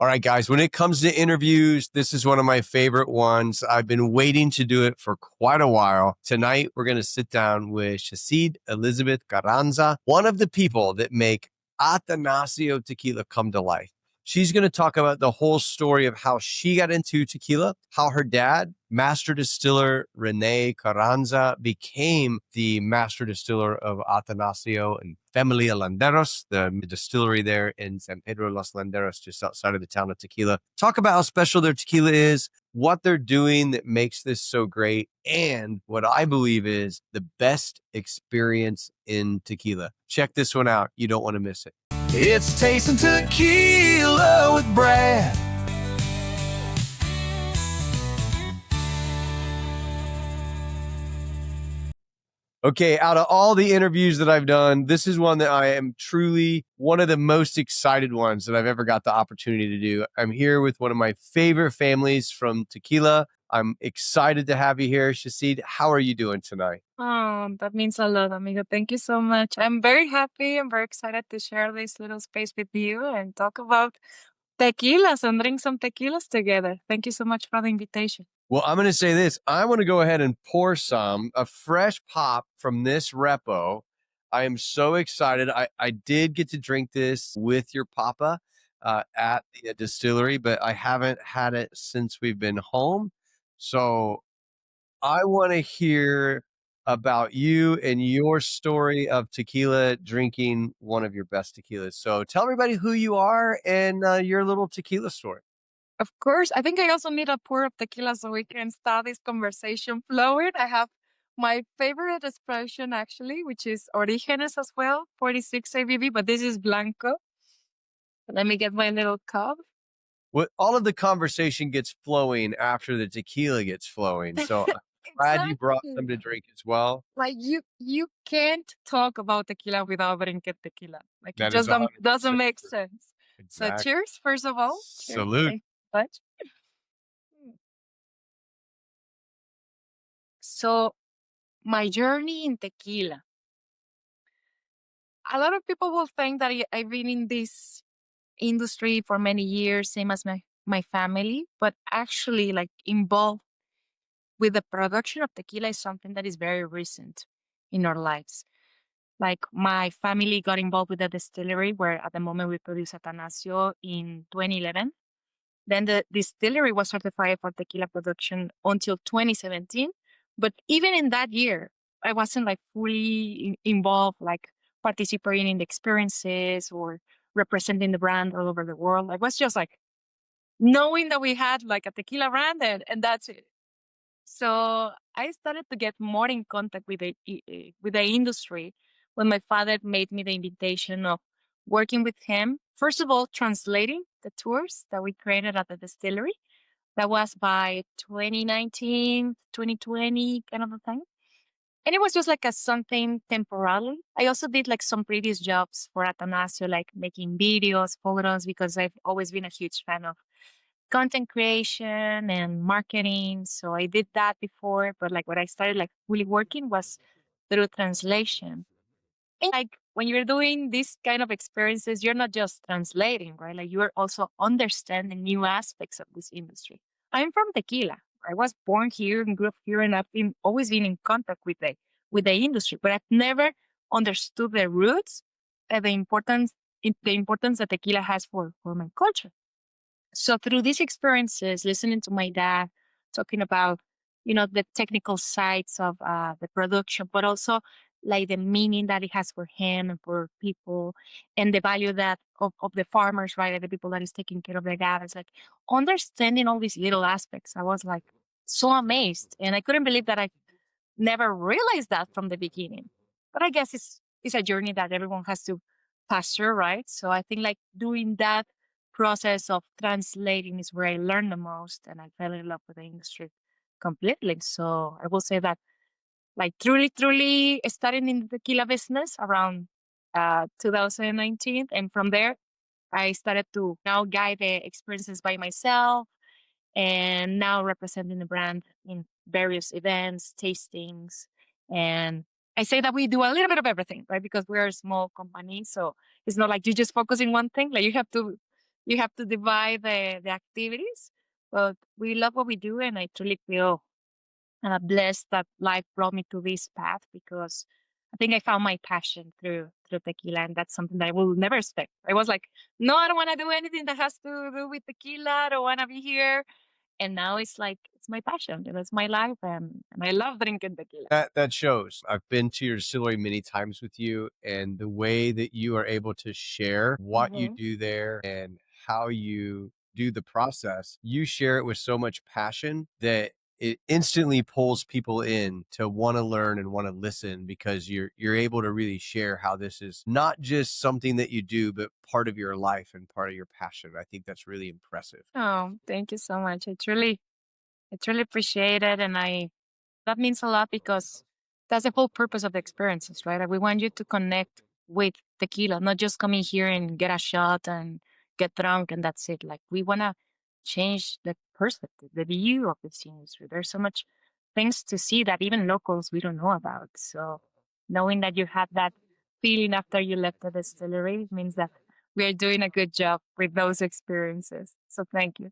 All right, guys, when it comes to interviews, this is one of my favorite ones. I've been waiting to do it for quite a while. Tonight, we're going to sit down with Sheccid Elizabeth Carranza, one of the people that make Atanasio Tequila come to life. She's going to talk about the whole story of how she got into tequila, how her dad, master distiller Rene Carranza, became the master distiller of Athanasio and Familia Landeros, the distillery there in San Pedro Los Landeros, just outside of the town of Tequila. Talk about how special their tequila is, what they're doing that makes this so great, and what I believe is the best experience in tequila. Check this one out. You don't want to miss it. It's Tasting Tequila with Brad. Okay, out of all the interviews that I've done, this is one that I am truly one of the most excited ones that I've ever got the opportunity to do. I'm here with one of my favorite families from tequila. I'm excited to have you here, Sheccid. How are you doing tonight? Oh, that means a lot, amigo. Thank you so much. I'm very happy. I'm very excited to share this little space with you and talk about tequilas and drink some tequilas together. Thank you so much for the invitation. Well, I'm going to say this. I want to go ahead and pour a fresh pop from this repo. I am so excited. I did get to drink this with your papa at the distillery, but I haven't had it since we've been home. So I want to hear about you and your story of tequila, drinking one of your best tequilas. So tell everybody who you are and your little tequila story. Of course, I think I also need a pour of tequila so we can start this conversation flowing. I have my favorite expression actually, which is Orígenes as well, 46 ABV, but this is Blanco. Let me get my little cup. Well, all of the conversation gets flowing after the tequila gets flowing. So I'm glad you brought some to drink as well. Like you can't talk about tequila without drinking tequila. Like it That is just 100% doesn't make true. sense. So Exactly. cheers, first of all. Cheers. Salute. Thank you so much. So my journey in tequila. A lot of people will think that I've been in this industry for many years, same as my family, but actually like involved with the production of tequila is something that is very recent in our lives. Like my family got involved with the distillery where at the moment we produce Athanasio in 2011. Then the distillery was certified for tequila production until 2017. But even in that year, I wasn't like fully involved, like participating in the experiences or representing the brand all over the world. I was just like knowing that we had like a tequila brand and that's it. So I started to get more in contact with the industry when my father made me the invitation of working with him. First of all, translating the tours that we created at the distillery. That was by 2019, 2020 kind of a thing. And it was just like a something temporarily. I also did like some previous jobs for Athanasio, like making videos, photos, because I've always been a huge fan of content creation and marketing. So I did that before, but like what I started like fully working was through translation. And like when you're doing these kind of experiences, you're not just translating, right? Like you're also understanding new aspects of this industry. I'm from Tequila. I was born here and grew up here, and I've been always been in contact with the industry, but I've never understood the roots and the importance that tequila has for my culture. So through these experiences, listening to my dad talking about, the technical sides of the production, but also like the meaning that it has for him and for people and the value that of the farmers, right? Like the people that is taking care of the agaves, like understanding all these little aspects. I was like so amazed. And I couldn't believe that I never realized that from the beginning. But I guess it's a journey that everyone has to pass through, right? So I think like doing that process of translating is where I learned the most and I fell in love with the industry completely. So I will say that like truly starting in the tequila business around 2019. And from there, I started to now guide the experiences by myself and now representing the brand in various events, tastings. And I say that we do a little bit of everything, right? Because we're a small company. So it's not like you just focus in one thing. Like you have to you have to divide the activities. But we love what we do, and I truly feel blessed that life brought me to this path because I think I found my passion through tequila, and that's something that I will never expect. I was like, no, I don't want to do anything that has to do with tequila. I don't want to be here. And now it's like it's my passion and it's my life, and I love drinking tequila. That shows. I've been to your distillery many times with you, and the way that you are able to share what you Hmm. do there and how you do the process, you share it with so much passion that it instantly pulls people in to want to learn and want to listen because you're able to really share how this is not just something that you do, but part of your life and part of your passion. I think that's really impressive. Oh, thank you so much. I truly appreciate it, and I that means a lot because that's the whole purpose of the experiences, right? Like we want you to connect with tequila, not just come in here and get a shot and get drunk and that's it. Like we want to change the perspective, the view of this industry. There's so much things to see that even locals we don't know about. So knowing that you had that feeling after you left the distillery means that we are doing a good job with those experiences. So thank you.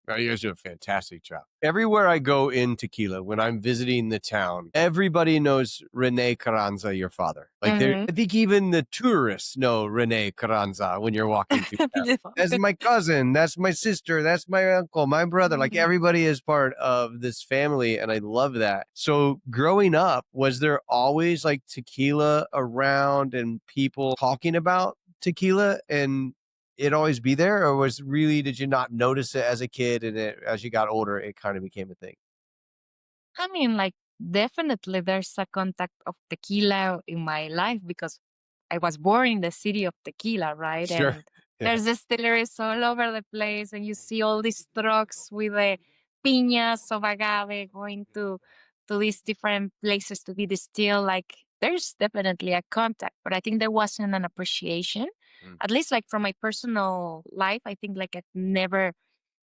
You guys do a fantastic job. Everywhere I go in tequila, when I'm visiting the town, everybody knows Rene Carranza, your father. Like there, Hmm. I think even the tourists know Rene Carranza when you're walking through town. That's my cousin. That's my sister. That's my uncle, my brother. Like everybody is part of this family. And I love that. So growing up, was there always like tequila around and people talking about tequila and it always be there, or was really did you not notice it as a kid and as you got older it kind of became a thing? I mean, like, definitely there's a contact of tequila in my life because I was born in the city of tequila, right? Sure. And Yeah. there's distilleries all over the place, and you see all these trucks with the piñas of agave going to these different places to be distilled. Like, there's definitely a contact, but I think there wasn't an appreciation, Mm. at least like from my personal life. I think like I've never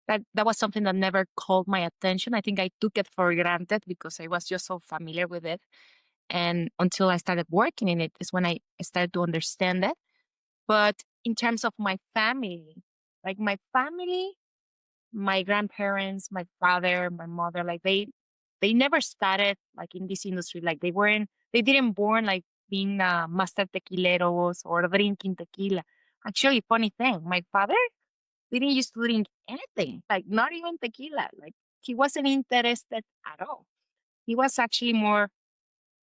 that was something that never called my attention. I think I took it for granted because I was just so familiar with it. And until I started working in it is when I started to understand it. But in terms of my family, like my family, my grandparents, my father, my mother, like they never started like in this industry. Like they didn't born like being master tequileros or drinking tequila. Actually, funny thing, my father didn't used to drink anything, like not even tequila. Like he wasn't interested at all. He was actually more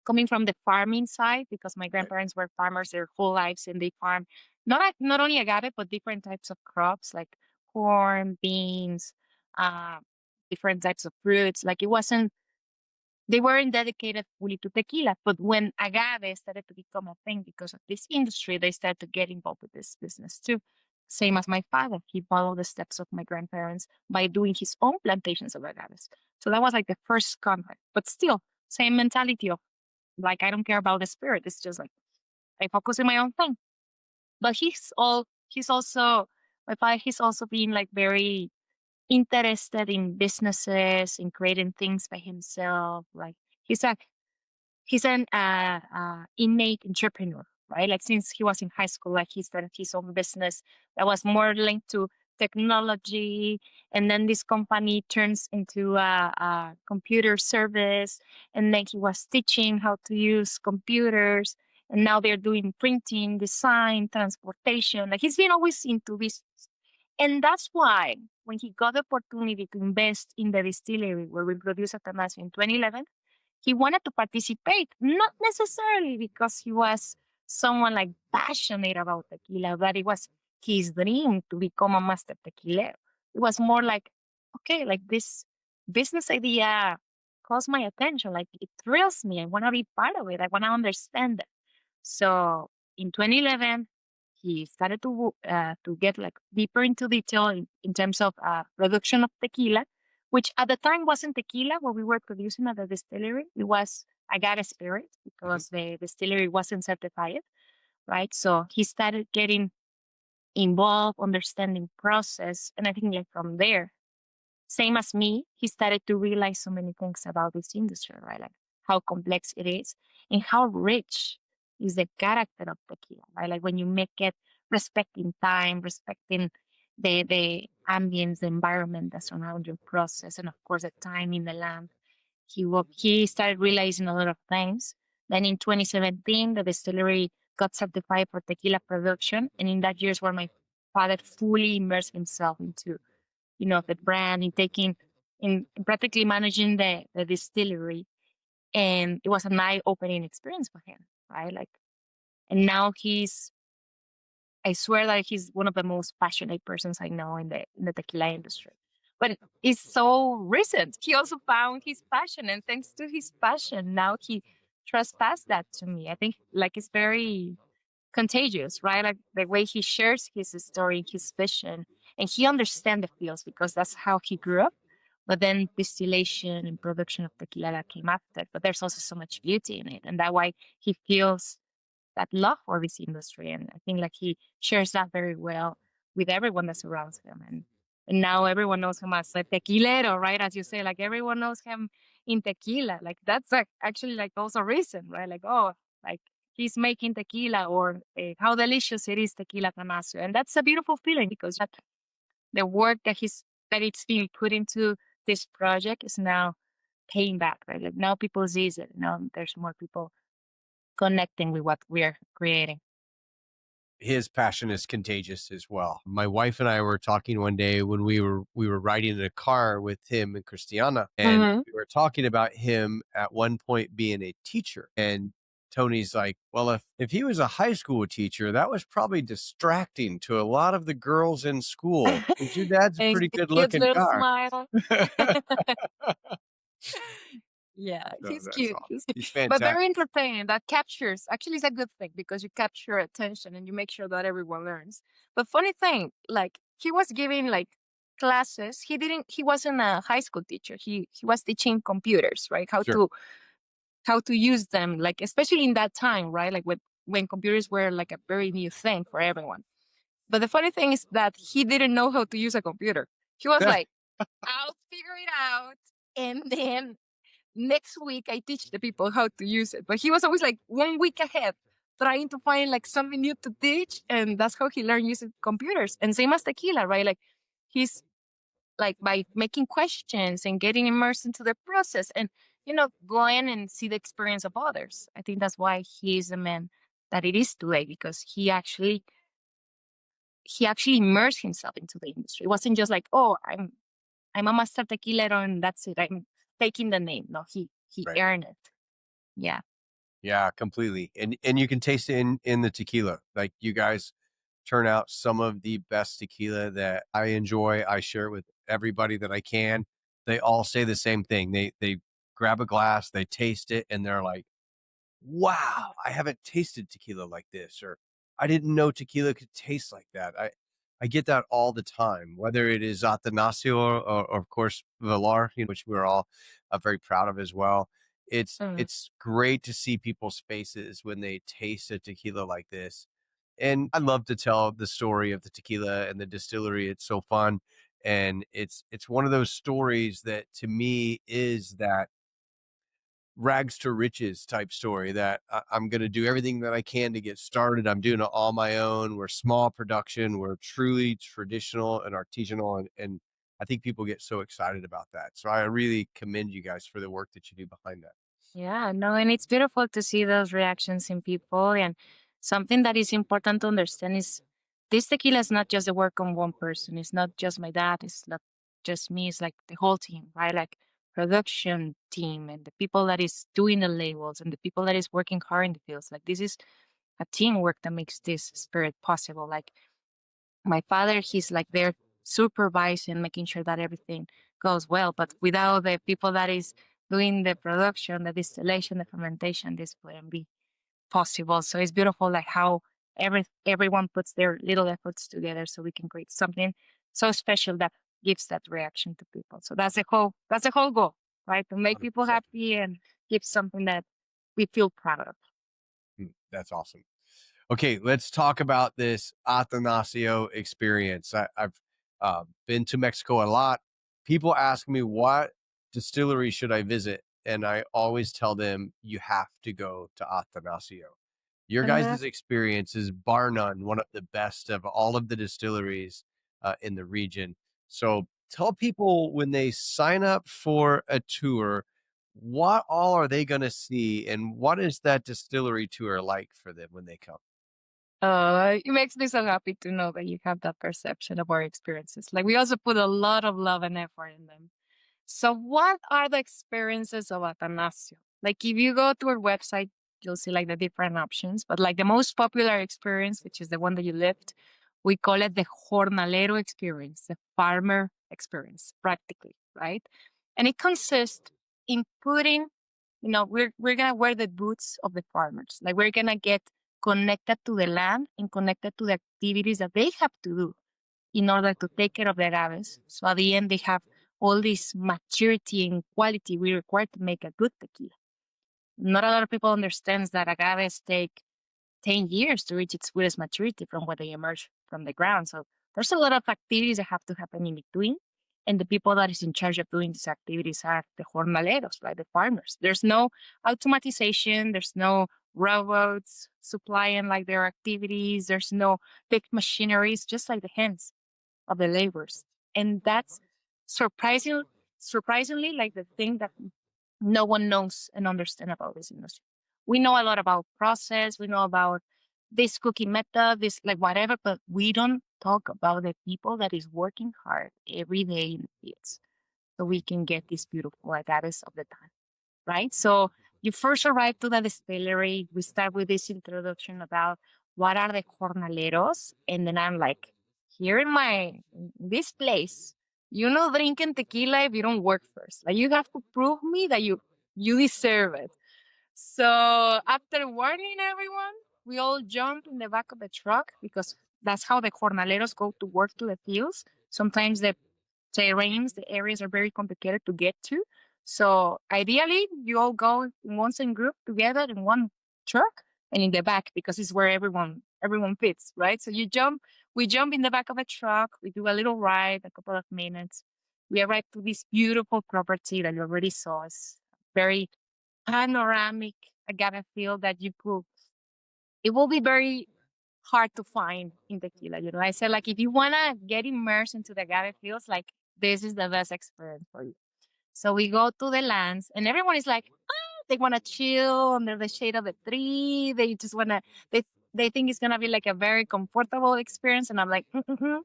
coming from the farming side because my Right. grandparents were farmers their whole lives and they farm not only agave but different types of crops like corn, beans, uh, different types of fruits. Like it wasn't they weren't dedicated fully to tequila, but when agave started to become a thing because of this industry, they started to get involved with this business too. Same as my father, he followed the steps of my grandparents by doing his own plantations of agaves. So that was like the first contact, but still, same mentality of like, I don't care about the spirit. It's just like, I focus on my own thing. But he's also, my father, he's also been like very interested in businesses, in creating things by himself. Like, he's a he's an innate entrepreneur, right? Like since he was in high school, like he started his own business that was more linked to technology, and then this company turns into a computer service, and then he was teaching how to use computers, and now they're doing printing, design, transportation. Like he's been always into business, and that's why when he got the opportunity to invest in the distillery where we produced Athanasio in 2011 he wanted to participate, not necessarily because he was someone like passionate about tequila, but it was his dream to become a master tequilero. It was more like, okay, like this business idea calls my attention. Like it thrills me. I want to be part of it. I want to understand it. So in 2011, he started to get like deeper into detail in terms of production of tequila, which at the time wasn't tequila what we were producing at the distillery. It was agave spirit Mhm. because the distillery wasn't certified, right? So he started getting involved, understanding process, and I think like from there same as me, he started to realize so many things about this industry, right? Like how complex it is and how rich is the character of tequila, right? Like when you make it respecting time, respecting the ambience, the environment that surrounds your process, and of course the time in the lamp. He started realizing a lot of things. Then in 2017, the distillery got certified for tequila production, and in that years where my father fully immersed himself into the brand, in practically managing the distillery, and it was an eye opening experience for him, right? Like, and now I swear that he's one of the most passionate persons I know in the tequila industry. But it's so recent. He also found his passion, and thanks to his passion, now he trespassed that to me. I think like it's very contagious, right? Like the way he shares his story, his vision, and he understands the fields because that's how he grew up. But then distillation and production of tequila that came after. But there's also so much beauty in it, and that why he feels that love for this industry. And I think like he shares that very well with everyone that surrounds him. And now everyone knows him as a tequilero, right? As you say, like everyone knows him in tequila. Like that's like actually like also reason, right? Like, oh, like he's making tequila, or how delicious it is, tequila Atanasio. And that's a beautiful feeling because the work that it's being put into this project is now paying back, right? Like now people sees it. Now there's more people connecting with what we're creating. His passion is contagious as well. My wife and I were talking one day when we were riding in a car with him and Christiana, and we were talking about him at one point being a teacher. And Tony's like, well, if he was a high school teacher, that was probably distracting to a lot of the girls in school. Because your dad's a And pretty good cute looking little guy. smile. Yeah, So he's that's cute. awesome. He's But fantastic. very entertaining. That captures, actually, it's a good thing because you capture attention and you make sure that everyone learns. But funny thing, like he was giving like classes. He wasn't a high school teacher. He was teaching computers, right? Sure. How to use them, like especially in that time, right? Like when computers were like a very new thing for everyone. But the funny thing is that he didn't know how to use a computer. He was like, I'll figure it out. And then next week I teach the people how to use it. But he was always like 1 week ahead, trying to find like something new to teach. And that's how he learned using computers. And same as tequila, right? Like he's like by making questions and getting immersed into the process and, going and see the experience of others. I think that's why he's the man that it is today, because he actually immersed himself into the industry. It wasn't just like, oh, I'm a master tequilero and that's it. I'm taking the name. No, he Right. earned it. Yeah. Yeah, completely. And you can taste it in the tequila. Like you guys turn out some of the best tequila that I enjoy. I share it with everybody that I can. They all say the same thing. They grab a glass, they taste it, and they're like, wow, I haven't tasted tequila like this, or I didn't know tequila could taste like that. I get that all the time, whether it is Athanasio or of course Villar, which we're all very proud of as well. Mm. It's great to see people's faces when they taste a tequila like this. And I love to tell the story of the tequila and the distillery. It's so fun. And it's one of those stories that to me is that rags to riches type story that I'm going to do everything that I can to get started. I'm doing it all my own. We're small production. We're truly traditional and artisanal. And I think people get so excited about that. So I really commend you guys for the work that you do behind that. Yeah, no, and it's beautiful to see those reactions in people. And something that is important to understand is this tequila is not just the work on one person. It's not just my dad. It's not just me. It's like the whole team, right? Like production team and the people that is doing the labels and the people that is working hard in the fields. Like this is a teamwork that makes this spirit possible. Like my father, he's like there supervising, making sure that everything goes well. But without the people that is doing the production, the distillation, the fermentation, this wouldn't be possible. So it's beautiful, like how everyone puts their little efforts together, so we can create something so special that gives that reaction to people. So that's the whole goal, right? To make people 100%. happy and give something that we feel proud of. That's awesome. Okay, let's talk about this Athanasio experience. I've been to Mexico a lot. People ask me what distillery should I visit, and I always tell them you have to go to Athanasio. Your Uh, guys' experience is bar none one of the best of all of the distilleries in the region. So tell people when they sign up for a tour, what all are they going to see, and what is that distillery tour like for them when they come? It makes me so happy to know that you have that perception of our experiences. Like we also put a lot of love and effort in them. So, what are the experiences of Athanasio? Like, if you go to our website, you'll see like the different options. But like the most popular experience, which is the one that you lived, we call it the jornalero experience, the farmer experience, practically, right? And it consists in putting, we're gonna wear the boots of the farmers. Like we're gonna get connected to the land and connected to the activities that they have to do in order to take care of the agaves. So at the end, they have all this maturity and quality we require to make a good tequila. Not a lot of people understands that agaves take 10 years to reach its fullest maturity from when they emerge from the ground. So there's a lot of activities that have to happen in between. And the people that is in charge of doing these activities are the jornaleros, like the farmers. There's no automatization. There's no robots supplying like their activities. There's no big machineries, just like the hands of the laborers. And that's surprising, surprisingly like the thing that no one knows and understands about this industry. We know a lot about process, we know about this cooking method, this like whatever, but we don't talk about the people that is working hard every day in the fields so we can get these beautiful agaves of the time, right? So you first arrive to the distillery. We start with this introduction about what are the jornaleros, and then I'm like, here in this place, drinking tequila if you don't work first. Like you have to prove me that you deserve it. So after warning everyone, we all jump in the back of the truck because that's how the jornaleros go to work to the fields. Sometimes the terrains, the areas are very complicated to get to. So ideally, you all go in one same group together in one truck and in the back because it's where everyone fits, right? So we jump in the back of a truck, we do a little ride, a couple of minutes. We arrive to this beautiful property that you already saw. It's very panoramic agave field that it will be very hard to find in tequila. I said like if you wanna get immersed into the agave fields, like this is the best experience for you. So we go to the lands and everyone is like, they wanna chill under the shade of the tree. They just wanna they think it's gonna be like a very comfortable experience. And I'm like, mm-hmm.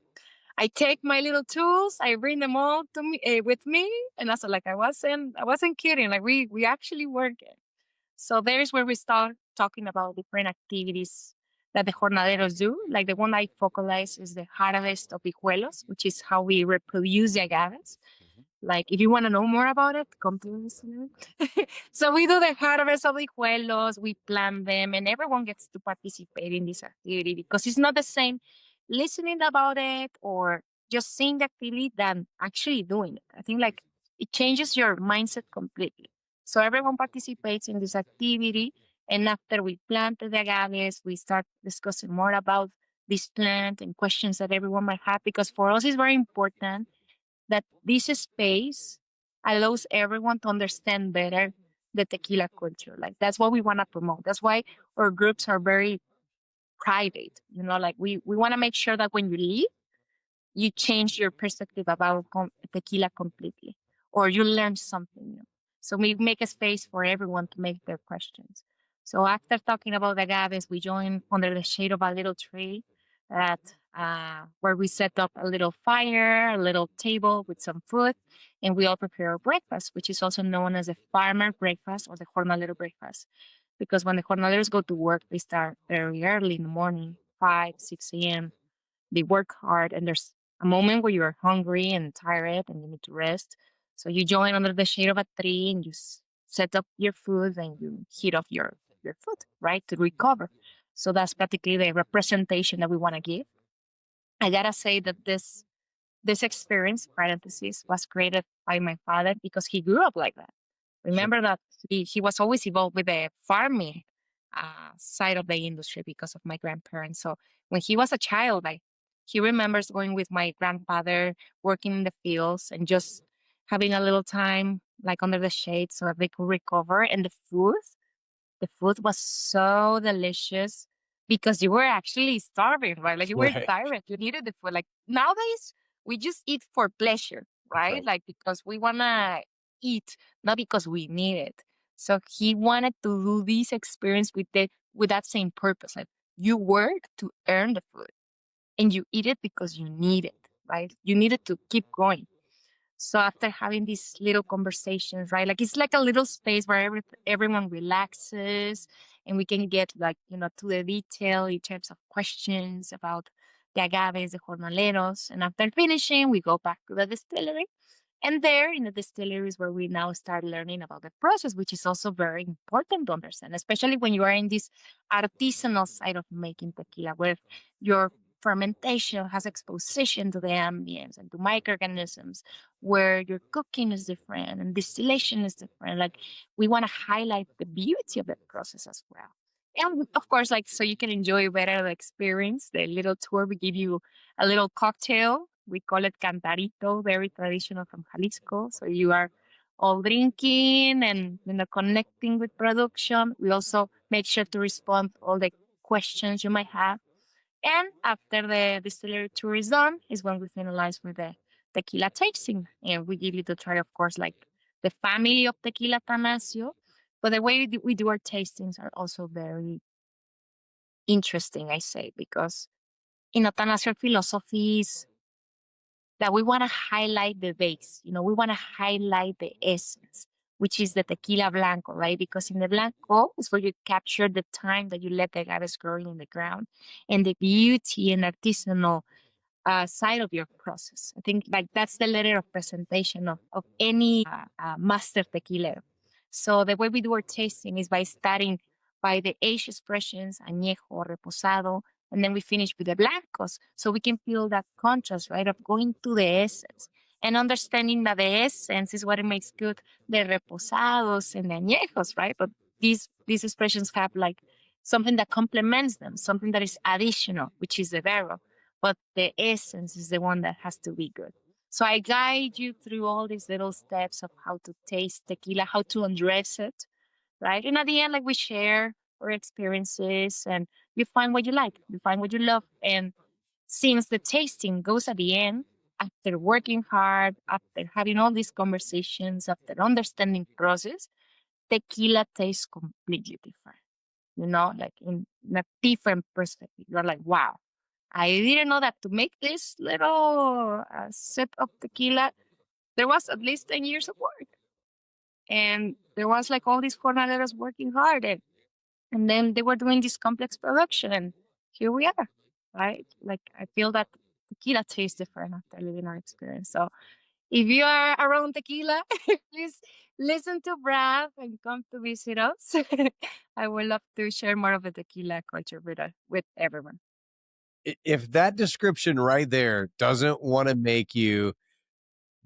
I take my little tools, I bring them all to me with me, and also like I wasn't kidding. Like we actually work it. So there's where we start talking about different activities that the jornaleros do. Like the one I focalize is the harvest of hijuelos, which is how we reproduce the agaves. Like if you want to know more about it, come to listen. So we do the harvest of hijuelos, we plant them, and everyone gets to participate in this activity because it's not the same listening about it or just seeing the activity than actually doing it. I think like it changes your mindset completely. So everyone participates in this activity. And after we plant the agaves, we start discussing more about this plant and questions that everyone might have. Because for us, it's very important that this space allows everyone to understand better the tequila culture. Like that's what we want to promote. That's why our groups are very private. Like we want to make sure that when you leave, you change your perspective about tequila completely, or you learn something new. So we make a space for everyone to make their questions. So after talking about the agaves, we join under the shade of a little tree that where we set up a little fire, a little table with some food, and we all prepare our breakfast, which is also known as the farmer breakfast or the jornalero breakfast. Because when the jornaleros go to work, they start very early in the morning, 5, 6 a.m. They work hard, and there's a moment where you're hungry and tired and you need to rest. So you join under the shade of a tree and you set up your food and you heat up your food, right, to recover. So that's practically the representation that we want to give. I gotta say that this experience, parentheses, was created by my father because he grew up like that. Sure. Remember that he was always involved with the farming side of the industry because of my grandparents. So when he was a child, he remembers going with my grandfather, working in the fields and just having a little time like under the shade so that they could recover. And the food was so delicious. because you were actually starving, right? Like you were Right. tired. You needed the food. Like nowadays, we just eat for pleasure, right? Right. Like because we wanna eat, not because we need it. So he wanted to do this experience with that same purpose. Like you work to earn the food, and you eat it because you need it, right? You need it to keep going. So after having these little conversations, right, like it's like a little space where everyone relaxes and we can get like, to the detail in terms of questions about the agaves, the jornaleros. And after finishing, we go back to the distillery. And there in the distillery is where we now start learning about the process, which is also very important to understand, especially when you are in this artisanal side of making tequila, where your fermentation has exposition to the ambience and to microorganisms, where your cooking is different and distillation is different. Like we want to highlight the beauty of the process as well. And of course, like so you can enjoy better the experience, the little tour, we give you a little cocktail. We call it cantarito, very traditional from Jalisco. So you are all drinking and connecting with production. We also make sure to respond to all the questions you might have. And after the distillery tour is done, is when we finalize with the tequila tasting. And we give you to try, of course, like the family of Tequila Atanasio. But the way we do our tastings are also very interesting, I say, because in Athanasio philosophies that we want to highlight the base, we want to highlight the essence, which is the tequila blanco, right? Because in the blanco is where you capture the time that you let the agaves growing in the ground and the beauty and artisanal side of your process. I think like that's the letter of presentation of any master tequila. So the way we do our tasting is by starting by the age expressions, añejo, reposado, and then we finish with the blancos. So we can feel that contrast, right, of going to the essence and understanding that the essence is what it makes good the reposados and the añejos, right? But these expressions have like something that complements them, something that is additional, which is the barrel, but the essence is the one that has to be good. So I guide you through all these little steps of how to taste tequila, how to undress it, right? And at the end, like we share our experiences and you find what you like, you find what you love. And since the tasting goes at the end, after working hard, after having all these conversations, after understanding process, tequila tastes completely different, like in a different perspective. You're like, wow, I didn't know that to make this little sip of tequila, there was at least 10 years of work. And there was like all these jornaleros working hard. And then they were doing this complex production. And here we are, right? Like I feel that tequila tastes different after living our experience. So if you are around tequila, please listen to Brad and come to visit us. I would love to share more of the tequila culture with everyone. If that description right there doesn't want to make you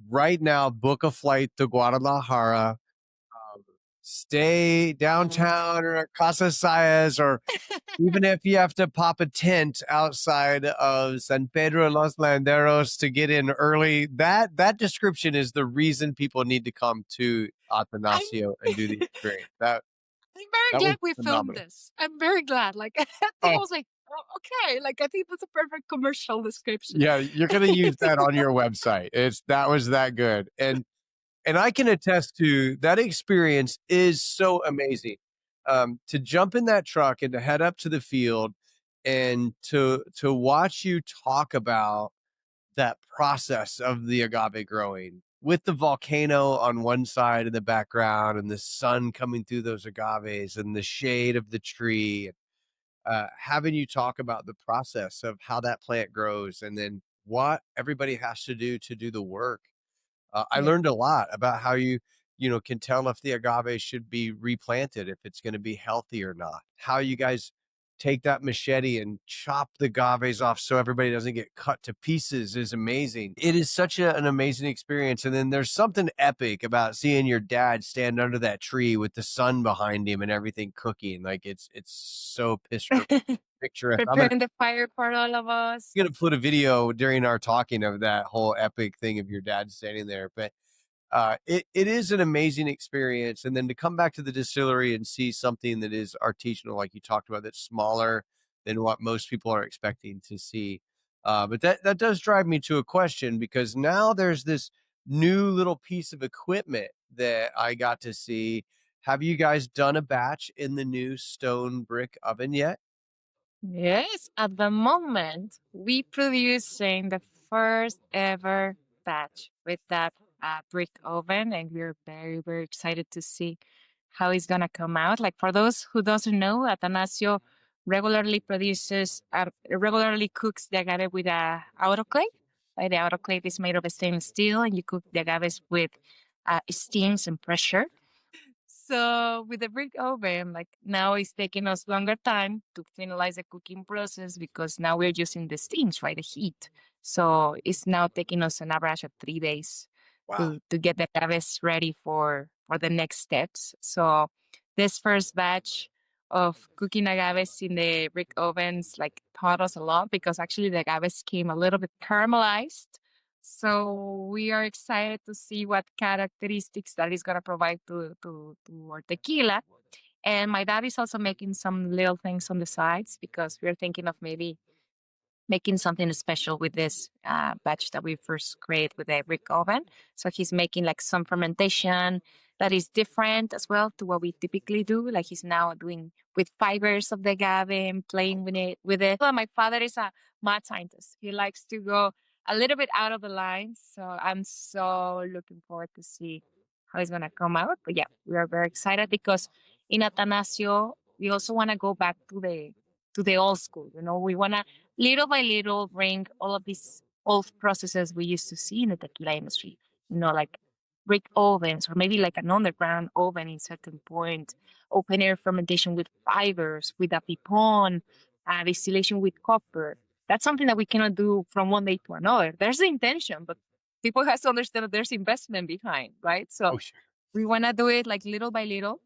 right now book a flight to Guadalajara, stay downtown or at Casa Sayas, or even if you have to pop a tent outside of San Pedro de los Landeros to get in early, that description is the reason people need to come to I'm Atanasio and do the experience. That I'm very that was glad we filmed phenomenal. this. I'm very glad. Like I think I Oh, was like, oh, okay. Like I think that's a perfect commercial description. yeah, you're gonna use that on your website. That was that good. And I can attest to that experience is so amazing. To jump in that truck and to head up to the field and to watch you talk about that process of the agave growing with the volcano on one side in the background and the sun coming through those agaves and the shade of the tree, having you talk about the process of how that plant grows and then what everybody has to do the work. I Yeah. learned a lot about how you can tell if the agave should be replanted, if it's going to be healthy or not. How you guys take that machete and chop the agaves off so everybody doesn't get cut to pieces is amazing. It is such an amazing experience. And then there's something epic about seeing your dad stand under that tree with the sun behind him and everything cooking. Like it's so picturesque. Preparing the fire for all of us. Gonna put a video during our talking of that whole epic thing of your dad standing there. But it is an amazing experience. And then to come back to the distillery and see something that is artisanal, like you talked about, that's smaller, than what most people are expecting to see. But that does drive me to a question, because now there's this new little piece of equipment that I got to see. Have you guys done a batch in the new stone brick oven yet? Yes, at the moment, we producing the first ever batch with that brick oven, and we're very, very excited to see how it's gonna come out. Like for those who doesn't know, Atanasio regularly cooks the agave with a autoclave. Like the autoclave is made of stainless steel, and you cook the agaves with steams and pressure. So with the brick oven, like now it's taking us longer time to finalize the cooking process because now we're using the steams, right? The heat. So it's now taking us an average of 3 days Wow. to get the agaves ready for the next steps. So this first batch of cooking agaves in the brick ovens like taught us a lot because actually the agaves came a little bit caramelized, so we are excited to see what characteristics that is going to provide to our tequila. And my dad is also making some little things on the sides because we're thinking of maybe making something special with this batch that we first create with the brick oven. So he's making like some fermentation that is different as well to what we typically do. Like he's now doing with fibers of the agave and playing with it. My father is a mad scientist. He likes to go a little bit out of the lines. So I'm so looking forward to see how it's gonna come out. But yeah, we are very excited because in Athanasio we also want to go back to the old school. You know, we want to little by little bring all of these old processes we used to see in the tequila industry, you know, like brick ovens or maybe like an underground oven in certain point, open air fermentation with fibers, with a pipon, distillation with copper. That's something that we cannot do from one day to another. There's the intention, but people has to understand that there's investment behind, right? So Oh, sure. we want to do it like little by little,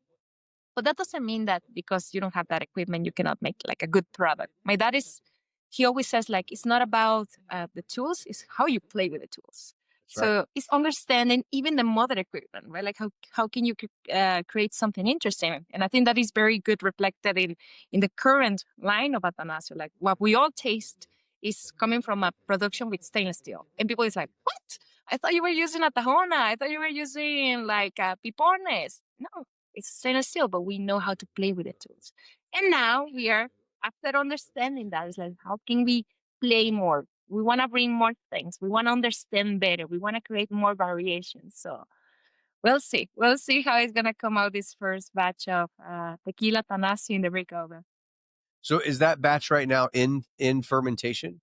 but that doesn't mean that because you don't have that equipment, you cannot make like a good product. My dad is, he always says like, it's not about the tools, it's how you play with the tools. That's right. So it's understanding even the modern equipment, right? Like how can you create something interesting? And I think that is very good reflected in the current line of Athanasio. Like what we all taste is coming from a production with stainless steel. And people is like, what? I thought you were using a Tahona. I thought you were using like pipones. No, it's stainless steel, but we know how to play with the tools. And now we are, after understanding that, it's like, how can we play more? We want to bring more things. We want to understand better. We want to create more variations. So we'll see. We'll see how it's going to come out this first batch of Tequila Atanasio in the brick oven. So is that batch right now in fermentation?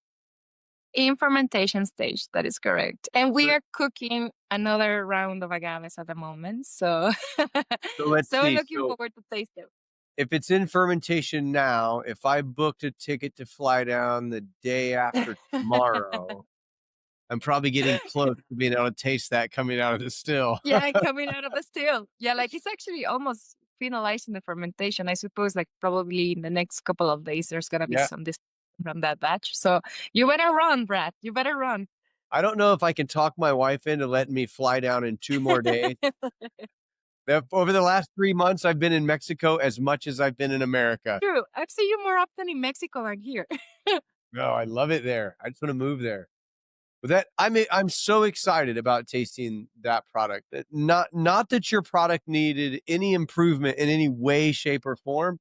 In fermentation stage, that is correct. And we are cooking another round of agaves at the moment. So, So let's so see. looking So forward to taste it. if it's in fermentation now, if I booked a ticket to fly down the day after tomorrow, I'm probably getting close to being able to taste that coming out of the still. Yeah, coming out of the still. Yeah, like it's actually almost finalizing the fermentation. I suppose like probably in the next couple of days there's gonna be Yeah. some from that batch. So you better run, Brad. You better run. I don't know if I can talk my wife into letting me fly down in 2 more days. Over the last 3 months, I've been in Mexico as much as I've been in America. True. I've seen you more often in Mexico than here. No, I love it there. I just want to move there. But I'm so excited about tasting that product. Not that your product needed any improvement in any way, shape, or form.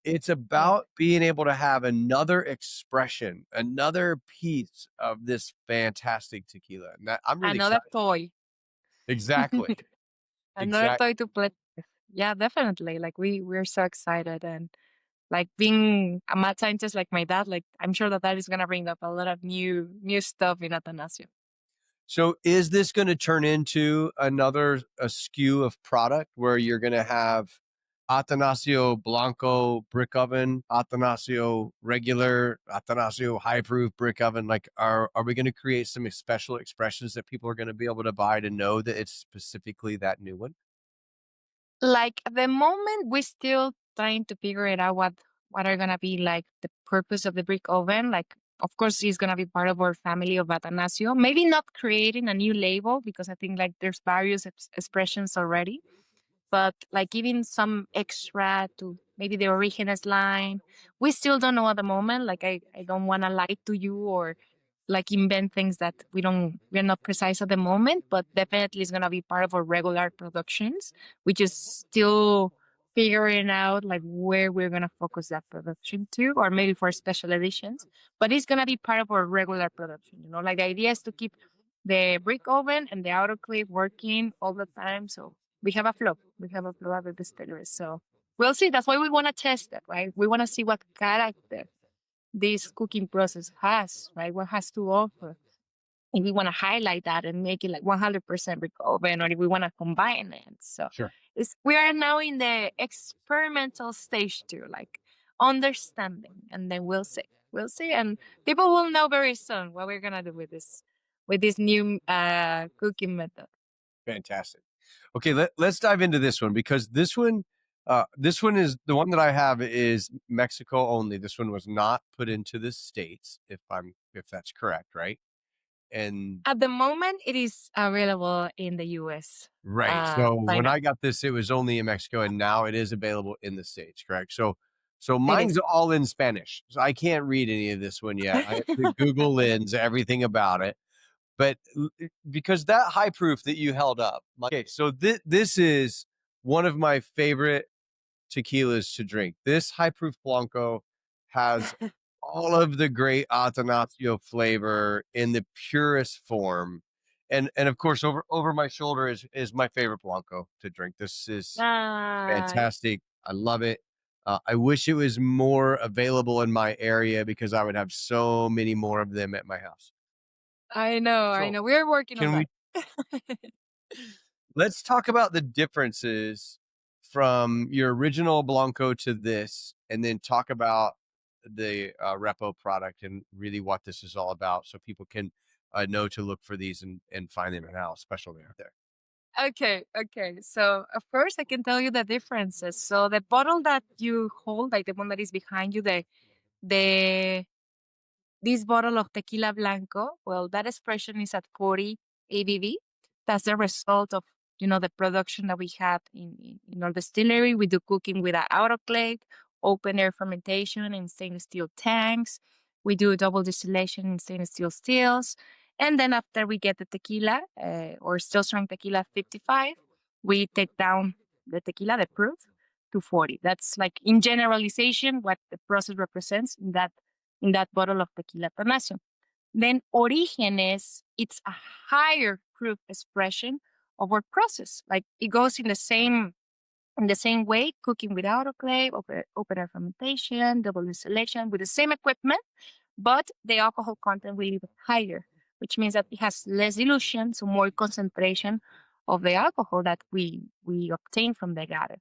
It's Yeah. about being able to have another expression, another piece of this fantastic tequila. And that I'm really Another excited. toy. Exactly. Another Exactly. toy to play with. Yeah, definitely. Like we're so excited, and like being a mad scientist like my dad, like I'm sure that is gonna bring up a lot of new stuff in Atanasio. So is this going to turn into a SKU of product where you're going to have Atanasio Blanco brick oven, Atanasio regular, Atanasio high proof brick oven? Like, are we going to create some special expressions that people are going to be able to buy to know that it's specifically that new one? Like at the moment, we're still trying to figure it out what are gonna be like the purpose of the brick oven. Like, of course, it's gonna be part of our family of Atanasio. Maybe not creating a new label because I think like there's various expressions already, but like giving some extra to maybe the Orígenes line. We still don't know at the moment. Like I don't want to lie to you or like invent things that we're not precise at the moment, but definitely it's gonna be part of our regular productions. We just still figuring out like where we're gonna focus that production to, or maybe for special editions. But it's gonna be part of our regular production. Like the idea is to keep the brick oven and the autoclave working all the time. So we have a flow. We have a flow at the distillery. So we'll see. That's why we want to test it, right? We want to see what character this cooking process has, right? What has to offer. And we want to highlight that and make it like 100% brick oven, or if we want to combine it. So Sure. we are now in the experimental stage too, like understanding, and then we'll see. We'll see, and people will know very soon what we're gonna do with this new cooking method. Fantastic. Okay, let's dive into this one, because this one is the one that I have is Mexico only. This one was not put into the States, if that's correct, right? And At the moment, it is available in the US. right. So Right when now. I got this, it was only in Mexico, and now it is available in the States, correct? So It mine's is. all in Spanish. So I can't read any of this one yet. I have to Google lens everything about it. But because that high proof that you held up, okay, so this is one of my favorite tequilas to drink. This high proof Blanco has all of the great Athanasio flavor in the purest form. And of course, over my shoulder is my favorite Blanco to drink. This is fantastic. I love it. I wish it was more available in my area, because I would have so many more of them at my house. I know. So We're working on can we that. let's talk about the differences from your original Blanco to this, and then talk about the Repo product and really what this is all about, so people can know to look for these and find them and how special they are there. Okay. So first, I can tell you the differences. So the bottle that you hold, like the one that is behind you, the this bottle of tequila blanco, well, that expression is at 40 ABV. That's the result of the production that we have in our distillery. We do cooking with an autoclave, open air fermentation in stainless steel tanks. We do double distillation in stainless steel stills. And then after we get the tequila, or still strong tequila 55, we take down the tequila, the proof, to 40. That's like in generalization what the process represents in that bottle of Tequila Atanasio. Then Orígenes, it's a higher proof expression of our process. Like it goes in the same way, cooking with autoclave, open air fermentation, double distillation with the same equipment, but the alcohol content will be higher, which means that it has less dilution, so more concentration of the alcohol that we obtain from the agave.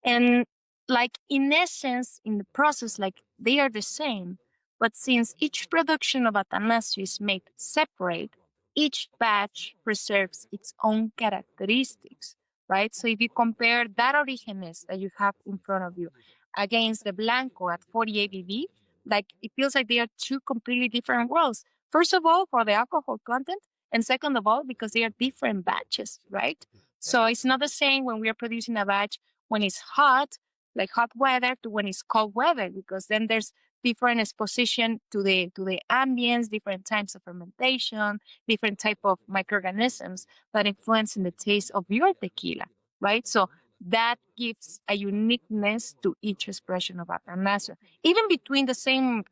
And like in essence, in the process, like they are the same. But since each production of Athanasio is made separate, each batch preserves its own characteristics, right? So if you compare that Orígenes that you have in front of you against the Blanco at 40 ABV, like it feels like they are two completely different worlds. First of all, for the alcohol content, and second of all, because they are different batches, right? So it's not the same when we are producing a batch when it's hot, like hot weather, to when it's cold weather, because then there's different exposition to the ambience, different types of fermentation, different type of microorganisms that influence in the taste of your tequila, right? So that gives a uniqueness to each expression of Atanasio. Even between the same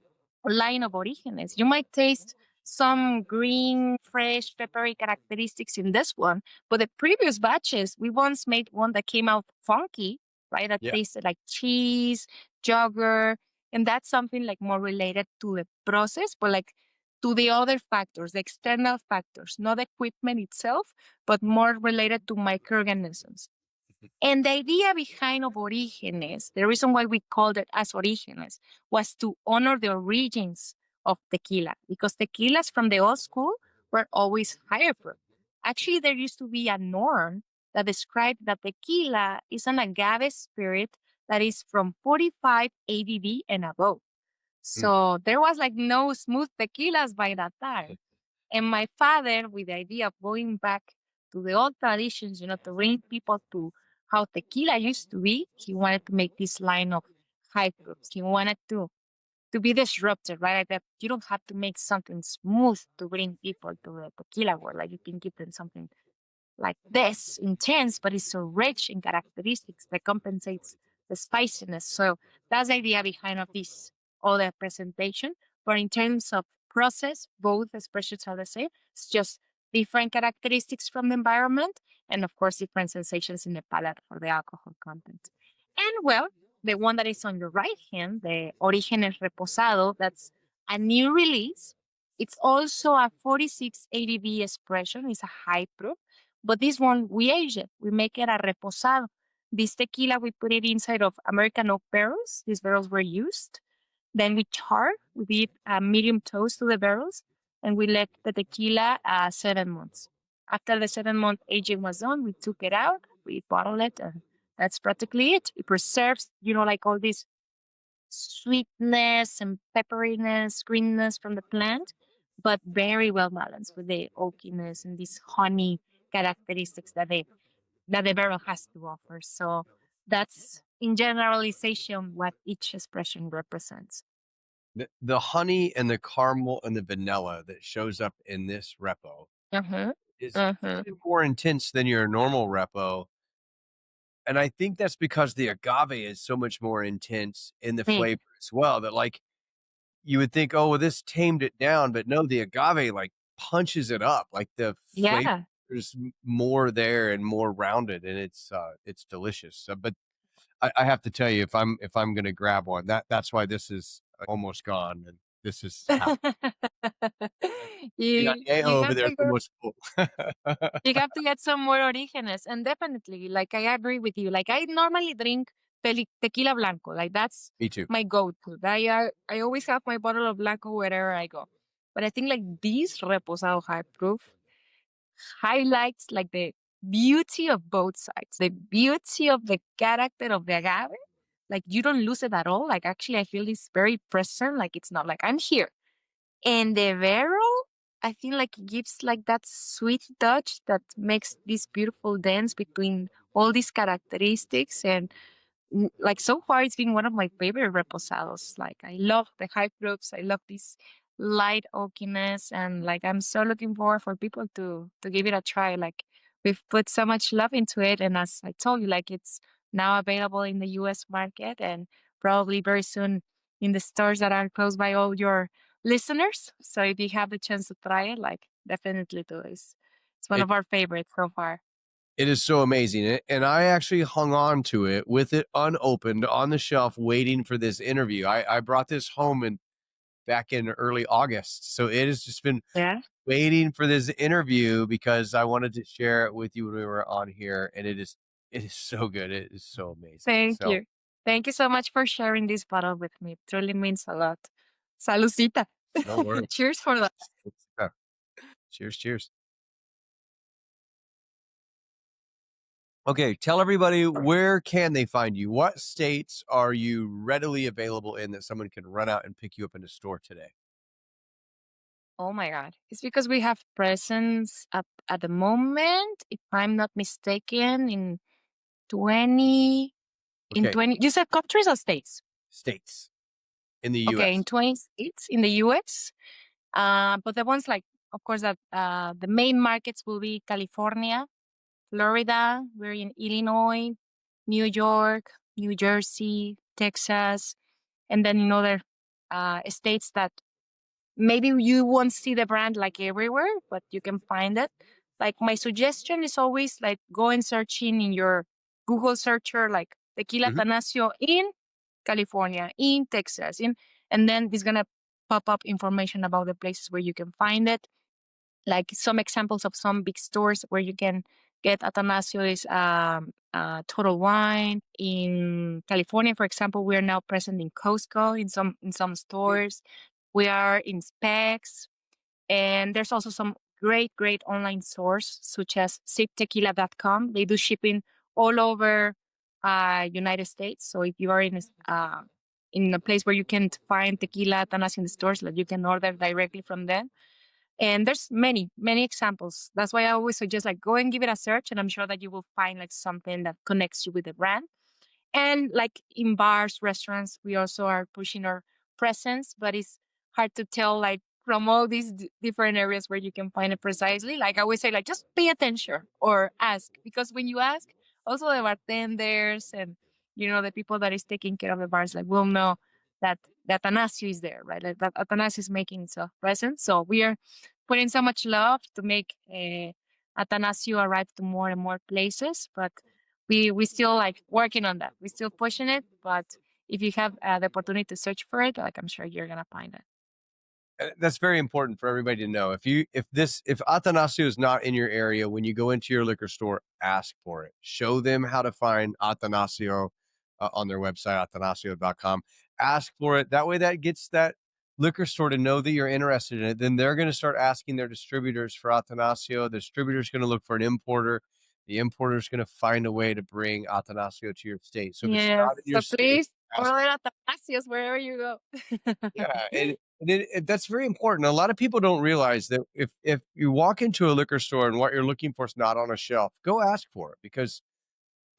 line of Orígenes, you might taste some green, fresh, peppery characteristics in this one, but the previous batches, we once made one that came out funky, right? That Yeah. tasted like cheese, yogurt, and that's something like more related to the process, but like to the other factors, the external factors, not the equipment itself, but more related to microorganisms. And the idea behind of Orígenes, the reason why we called it as Orígenes, was to honor the origins of tequila, because tequilas from the old school were always higher proof. Actually, there used to be a norm that described that tequila is an agave spirit that is from 45 ABV and above. Mm. So there was like no smooth tequilas by that time. And my father, with the idea of going back to the old traditions, to bring people to how tequila used to be, he wanted to make this line of high proofs. He wanted to be disrupted, right? Like that you don't have to make something smooth to bring people to the tequila world. Like you can give them something like this intense, but it's so rich in characteristics that compensates the spiciness. So that's the idea behind of this other presentation. But in terms of process, both expressions are the same. It's just different characteristics from the environment, and of course, different sensations in the palate for the alcohol content. And well, the one that is on your right hand, the Orígenes Reposado, that's a new release. It's also a 46 ABV expression. It's a high proof, but this one, we age it. We make it a reposado. This tequila, we put it inside of American oak barrels. These barrels were used. Then we char. We did a medium toast to the barrels, and we let the tequila 7 months. After the 7 month aging was done, we took it out, we bottled it, and that's practically it. It preserves, like all this sweetness and pepperiness, greenness from the plant, but very well balanced with the oakiness and these honey characteristics that the barrel has to offer. So that's in generalization what each expression represents. The honey and the caramel and the vanilla that shows up in this repo Uh-huh. is Uh-huh. even more intense than your normal repo. And I think that's because the agave is so much more intense in the Mm. flavor as well, that like you would think, oh, well, this tamed it down, but no, the agave like punches it up. Like the flavor, Yeah. there's more there and more rounded, and it's delicious. But I have to tell you, if I'm gonna grab one, that's why this is almost gone, and this is half. The you añejo you over have there is to go almost full. you have to get some more orígenes. And definitely, like I agree with you. Like I normally drink tequila blanco. Like that's Me too. my go-to. I always have my bottle of blanco wherever I go. But I think like this reposado high proof highlights like the beauty of both sides, the beauty of the character of the agave. Like you don't lose it at all. Like actually, I feel it's very present. Like it's not like I'm here. And the barrel, I feel like it gives like that sweet touch that makes this beautiful dance between all these characteristics. And like so far, it's been one of my favorite reposados. Like I love the high proofs. I love this light oakiness, and like I'm so looking forward for people to give it a try. Like we've put so much love into it, and as I told you, like it's now available in the U.S. market and probably very soon in the stores that are close by all your listeners. So if you have the chance to try it, like definitely do. It's one It of our favorites so far. it is so amazing, and I actually hung on to it with it unopened on the shelf, waiting for this interview. I brought this home and back in early August, so it has just been Yeah. waiting for this interview because I wanted to share it with you when we were on here, and it is so good. It is so amazing. Thank So you. Thank you so much for sharing this bottle with me. It truly means a lot. Salucita. no worries. Cheers for that. Yeah. Cheers, cheers. Okay, tell everybody, where can they find you? What states are you readily available in that someone can run out and pick you up in a store today? Oh my God. It's because we have presence at the moment, if I'm not mistaken, in 20, in Okay, 20, you said countries or states? states in the Okay, in U.S. 20 states in the US. But the ones like, of course, that the main markets will be California, Florida, we're in Illinois, New York, New Jersey, Texas, and then in other states that maybe you won't see the brand like everywhere, but you can find it. Like my suggestion is always like go and searching in your Google searcher, like Tequila Mhm. Atanasio in California, in Texas, and then it's gonna pop up information about the places where you can find it. Like some examples of some big stores where you can get Athanasio is Total Wine. In California, for example, we are now present in Costco in some stores. We are in Specs, and there's also some great online stores such as siptequila.com. They do shipping all over United States. So if you are in a place where you can find tequila Athanasio in the stores, like you can order directly from them. And there's many examples. That's why I always suggest like go and give it a search, and I'm sure that you will find like something that connects you with the brand. And like in bars, restaurants, we also are pushing our presence, but it's hard to tell like from all these different areas where you can find it precisely. Like I always say, like just pay attention or ask, because when you ask, also the bartenders and the people that is taking care of the bars like will know that the Athanasio is there, right? Like that Athanasio is making itself present. So we are putting so much love to make Athanasio arrive to more and more places, but we still like working on that. We're still pushing it, but if you have the opportunity to search for it, like I'm sure you're gonna find it. That's very important for everybody to know. If Athanasio is not in your area, when you go into your liquor store, ask for it. Show them how to find Athanasio on their website, athanasio.com. Ask for it. That way, that gets that liquor store to know that you're interested in it. Then they're going to start asking their distributors for Athanasio. The distributor's going to look for an importer. The importer is going to find a way to bring Athanasio to your state. So if it's Yes. not in your So state, please order Athanasios wherever you go. yeah, and that's very important. A lot of people don't realize that if you walk into a liquor store and what you're looking for is not on a shelf, go ask for it, because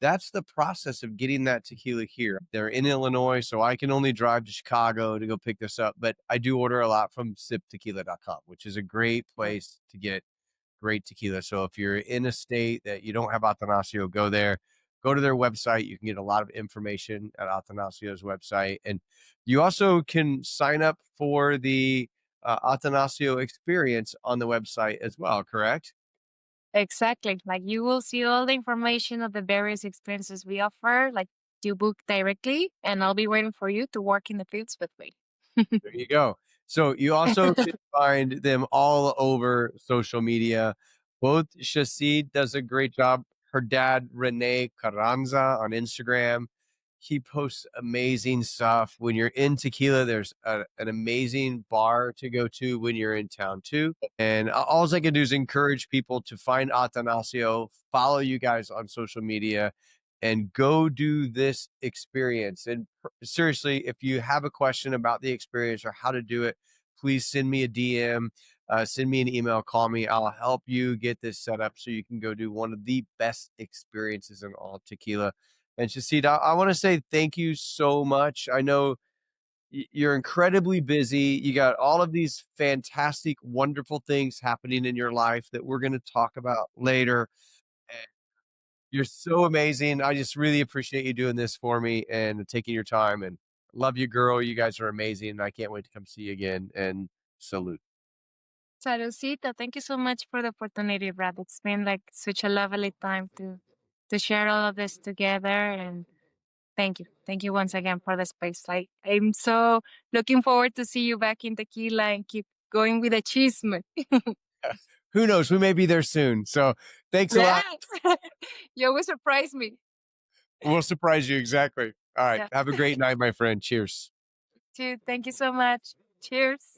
that's the process of getting that tequila here. They're in Illinois, so I can only drive to Chicago to go pick this up, but I do order a lot from siptequila.com, which is a great place to get great tequila. So if you're in a state that you don't have Athanasio, go there. Go to their website. You can get a lot of information at Athanasio's website. And you also can sign up for the Athanasio experience on the website as well, correct? Exactly. Like you will see all the information of the various experiences we offer. Like you book directly, and I'll be waiting for you to work in the fields with me. There you go. So you also can find them all over social media. Both Sheccid does a great job. Her dad, Rene Carranza, on Instagram, he posts amazing stuff. When you're in Tequila, there's an amazing bar to go to when you're in town too. And all I can do is encourage people to find Athanasio, follow you guys on social media, and go do this experience. And seriously, if you have a question about the experience or how to do it, please send me a DM, send me an email, call me. I'll help you get this set up so you can go do one of the best experiences in all tequila. And Sheccid, I want to say thank you so much. I know you're incredibly busy. You got all of these fantastic, wonderful things happening in your life that we're going to talk about later. You're so amazing. I just really appreciate you doing this for me and taking your time, and love you, girl. You guys are amazing. I can't wait to come see you again, and salute. Saludcita, thank you so much for the opportunity, Brad. It's been like such a lovely time to share all of this together, and thank you. Thank you once again for the space. Like I'm so looking forward to see you back in tequila and keep going with the chisme. Who knows? We may be there soon. So thanks a lot. Yes. You always surprise me. We'll surprise you. Exactly. All right. Yeah. Have a great night, my friend. Cheers. Too. Thank you so much. Cheers.